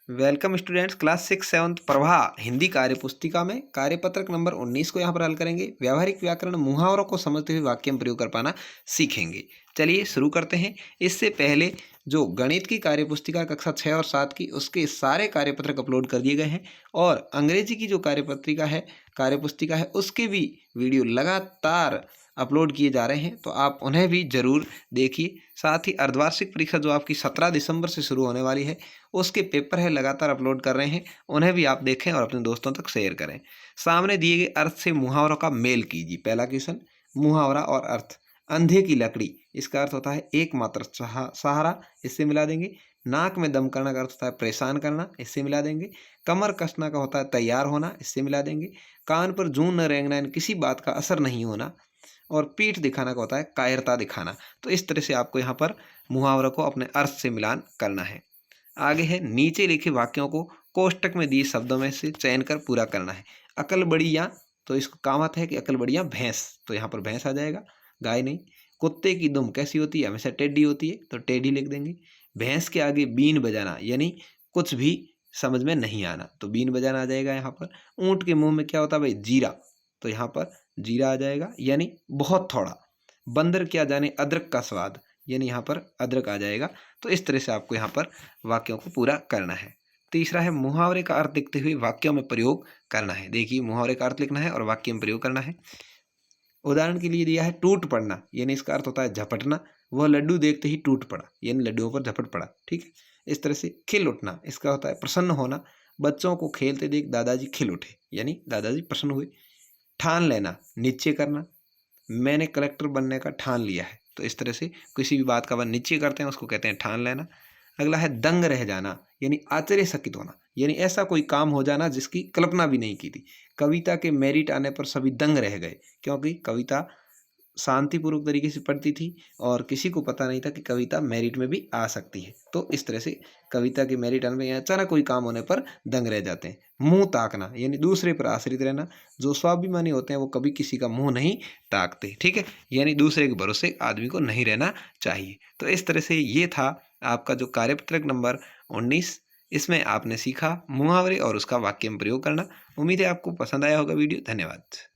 Welcome students, class 6-7 प्रवाह हिंदी कार्यपुस्तिका में कार्यपत्रक number 19 को यहाँ पर हल करेंगे। व्यावहारिक व्याकरण मुहावरों को समझते हुए वाक्य में प्रयोग कर पाना सीखेंगे। चलिए शुरू करते हैं। इससे पहले जो गणित की कार्यपुस्तिका कक्षा 6 और 7 की उसके सारे कार्यपत्रक अपलोड कर दिए गए हैं और अंग्रेजी की जो कार्यपुस्तिका है उसके भी वीडियो लगातार अपलोड किए जा रहे हैं, तो आप उन्हें भी ज़रूर देखिए। साथ ही अर्धवार्षिक परीक्षा जो आपकी 17 दिसंबर से शुरू होने वाली है उसके पेपर है लगातार अपलोड कर रहे हैं, उन्हें भी आप देखें और अपने दोस्तों तक शेयर करें। सामने दिए गए अर्थ से मुहावरों का मेल कीजिए। पहला क्वेश्चन, मुहावरा और अर्थ। अंधे की लकड़ी, इसका अर्थ होता है एकमात्र सहारा, इससे मिला देंगे। नाक में दम करना का अर्थ होता है परेशान करना, इससे मिला देंगे। कमर कसना का होता है तैयार होना, इससे मिला देंगे। कान पर जूं न रेंगना, किसी बात का असर नहीं होना। और पीठ दिखाना का होता है कायरता दिखाना। तो इस तरह से आपको यहाँ पर मुहावरों को अपने अर्थ से मिलान करना है। आगे है, नीचे लिखे वाक्यों को कोष्टक में दिए शब्दों में से चयन कर पूरा करना है। अकल बढ़िया, तो इसको कामत है कि अकल बढ़िया भैंस, तो यहाँ पर भैंस आ जाएगा, गाय नहीं। कुत्ते की दुम कैसी होती है, हमेशा टेढ़ी होती है, तो टेढ़ी लिख देंगे। भैंस के आगे बीन बजाना यानी कुछ भी समझ में नहीं आना, तो बीन बजाना आ जाएगा यहाँ पर। ऊँट के मुंह में क्या होता है भाई, जीरा, तो यहाँ पर जीरा आ जाएगा यानी बहुत थोड़ा। बंदर क्या जाने अदरक का स्वाद, यानी यहाँ पर अदरक आ जाएगा। तो इस तरह से आपको यहाँ पर वाक्यों को पूरा करना है। तीसरा है, मुहावरे का अर्थ लिखते हुए वाक्यों में प्रयोग करना है। देखिए, मुहावरे का अर्थ लिखना है और वाक्य में प्रयोग करना है। उदाहरण के लिए दिया है टूट पड़ना, यानी इसका अर्थ होता है झपटना। वह लड्डू देखते ही टूट पड़ा, यानी लड्डुओं पर झपट पड़ा। ठीक है, इस तरह से खिल उठना, इसका होता है प्रसन्न होना। बच्चों को खेलते देख दादाजी खिल उठे, यानी दादाजी प्रसन्न हुए। ठान लेना, निश्चय करना। मैंने कलेक्टर बनने का ठान लिया है, तो इस तरह से किसी भी बात का वह निश्चय करते हैं उसको कहते हैं ठान लेना। अगला है दंग रह जाना, यानी आश्चर्यचकित होना, यानी ऐसा कोई काम हो जाना जिसकी कल्पना भी नहीं की थी। कविता के मेरिट आने पर सभी दंग रह गए, क्योंकि कविता शांतिपूर्वक तरीके से पढ़ती थी और किसी को पता नहीं था कि कविता मेरिट में भी आ सकती है। तो इस तरह से कविता के मेरिट आने में अचानक कोई काम होने पर दंग रह जाते हैं। मुंह ताकना, यानी दूसरे पर आश्रित रहना। जो स्वाभिमानी होते हैं वो कभी किसी का मुंह नहीं ताकते। ठीक है, यानी दूसरे के भरोसे आदमी को नहीं रहना चाहिए। तो इस तरह से ये था आपका जो कार्यपत्रक नंबर 19। इसमें आपने सीखा मुहावरे और उसका वाक्य में प्रयोग करना। उम्मीद है आपको पसंद आया होगा वीडियो। धन्यवाद।